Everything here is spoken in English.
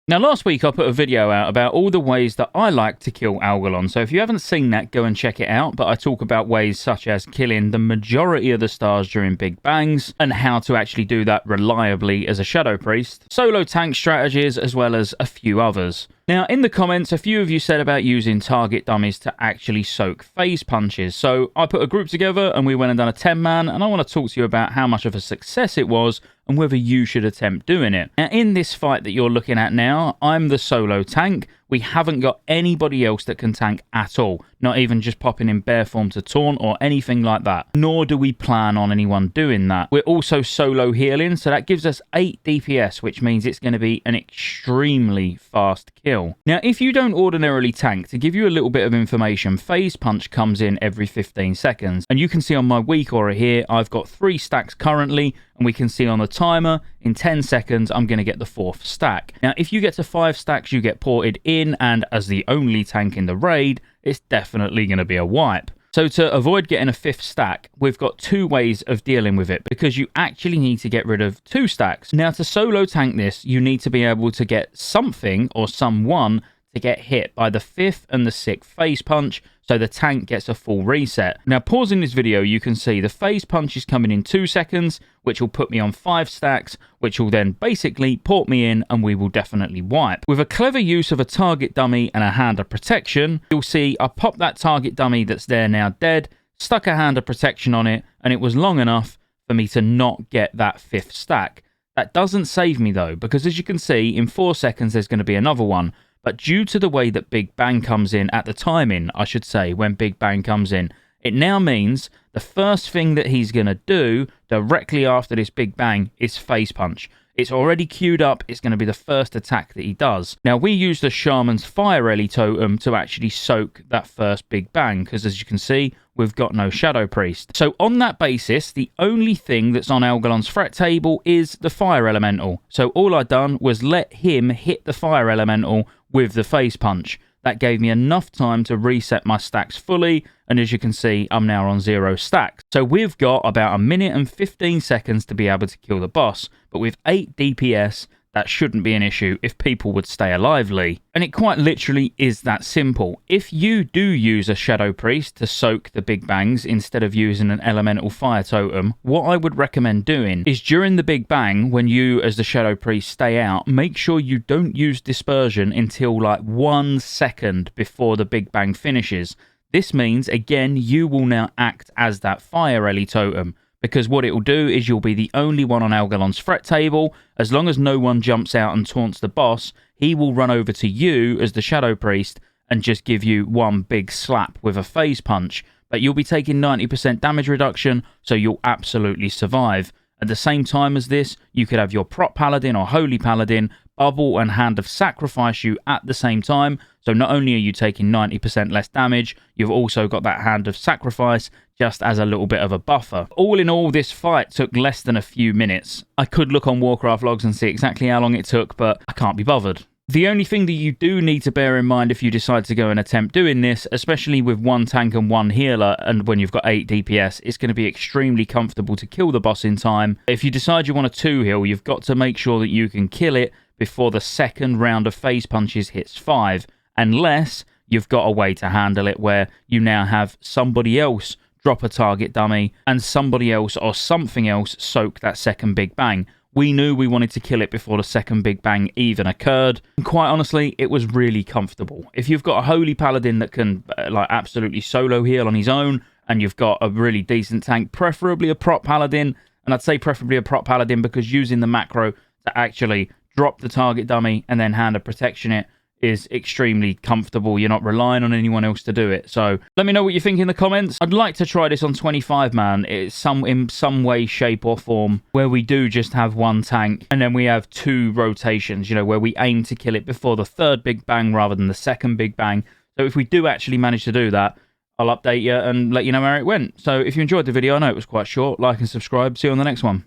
Now, last week I put a video out about all the ways that I like to kill Algalon, so if you haven't seen that, go and check it out, but I talk about ways such as killing the majority of the stars during big bangs, and how to actually do that reliably as a Shadow Priest, solo tank strategies, as well as a few others. Now, in the comments, a few of you said about using target dummies to actually soak phase punches, so I put a group together and we went and done a 10-man, and I want to talk to you about how much of a success it was and whether you should attempt doing it. Now, in this fight that you're looking at now, I'm the solo tank. We haven't got anybody else that can tank at all, not even just popping in bear form to taunt or anything like that, nor do we plan on anyone doing that. We're also solo healing, so that gives us 8 DPS, which means it's going to be an extremely fast kill. Now, if you don't ordinarily tank, to give you a little bit of information, phase punch comes in every 15 seconds, and you can see on my weak aura here, I've got 3 stacks currently, and we can see on the timer, in 10 seconds, I'm going to get the 4th stack. Now, if you get to 5 stacks, you get ported in, and as the only tank in the raid, it's definitely going to be a wipe. So to avoid getting a 5th stack, we've got 2 ways of dealing with it, because you actually need to get rid of 2 stacks. Now, to solo tank this, you need to be able to get something or someone to get hit by the 5th and the 6th phase punch, so the tank gets a full reset. Now, pausing this video, you can see the phase punch is coming in 2 seconds, which will put me on 5 stacks, which will then basically port me in, and we will definitely wipe. With a clever use of a target dummy and a hand of protection, you'll see I popped that target dummy that's there now dead, stuck a hand of protection on it, and it was long enough for me to not get that 5th stack. That doesn't save me though, because as you can see, in 4 seconds there's going to be another one. But due to the way that Big Bang comes in, at the timing, I should say, when Big Bang comes in, it now means the first thing that he's going to do directly after this Big Bang is phase punch. It's already queued up. It's going to be the first attack that he does. Now, we use the Shaman's Fire Ellie totem to actually soak that first Big Bang, because as you can see, we've got no Shadow Priest. So on that basis, the only thing that's on Algalon's threat table is the Fire Elemental. So all I done was let him hit the Fire Elemental with the phase punch. That gave me enough time to reset my stacks fully, and as you can see, I'm now on 0 stacks. So we've got about 1 minute and 15 seconds to be able to kill the boss, but with 8 DPS, that shouldn't be an issue if people would stay alively. And it quite literally is that simple. If you do use a Shadow Priest to soak the Big Bangs instead of using an Elemental Fire Totem, what I would recommend doing is during the Big Bang, when you as the Shadow Priest stay out, make sure you don't use Dispersion until like 1 second before the Big Bang finishes. This means, again, you will now act as that Fire Ellie Totem, because what it will do is you'll be the only one on Algalon's threat table. As long as no one jumps out and taunts the boss, he will run over to you as the Shadow Priest and just give you one big slap with a phase punch. But you'll be taking 90% damage reduction, so you'll absolutely survive. At the same time as this, you could have your Prot Paladin or Holy Paladin bubble and Hand of Sacrifice you at the same time. So not only are you taking 90% less damage, you've also got that Hand of Sacrifice just as a little bit of a buffer. All in all, this fight took less than a few minutes. I could look on Warcraft logs and see exactly how long it took, but I can't be bothered. The only thing that you do need to bear in mind if you decide to go and attempt doing this, especially with 1 tank and 1 healer, and when you've got 8 DPS, it's going to be extremely comfortable to kill the boss in time. If you decide you want to 2-heal, you've got to make sure that you can kill it before the second round of phase punches hits 5, unless you've got a way to handle it where you now have somebody else drop a target dummy and somebody else or something else soak that second Big Bang. We knew we wanted to kill it before the second Big Bang even occurred. And quite honestly, it was really comfortable. If you've got a Holy Paladin that can like absolutely solo heal on his own, and you've got a really decent tank, preferably a Prot Paladin, and I'd say preferably a Prot Paladin because using the macro to actually drop the target dummy and then Hand of Protection it is extremely comfortable. You're not relying on anyone else to do it. So let me know what you think in the comments. I'd like to try this on 25-man. It's in some way, shape or form where we do just have 1 tank and then we have 2 rotations, you know, where we aim to kill it before the 3rd Big Bang rather than the 2nd Big Bang. So if we do actually manage to do that, I'll update you and let you know where it went. So if you enjoyed the video, I know it was quite short, like and subscribe. See you on the next one.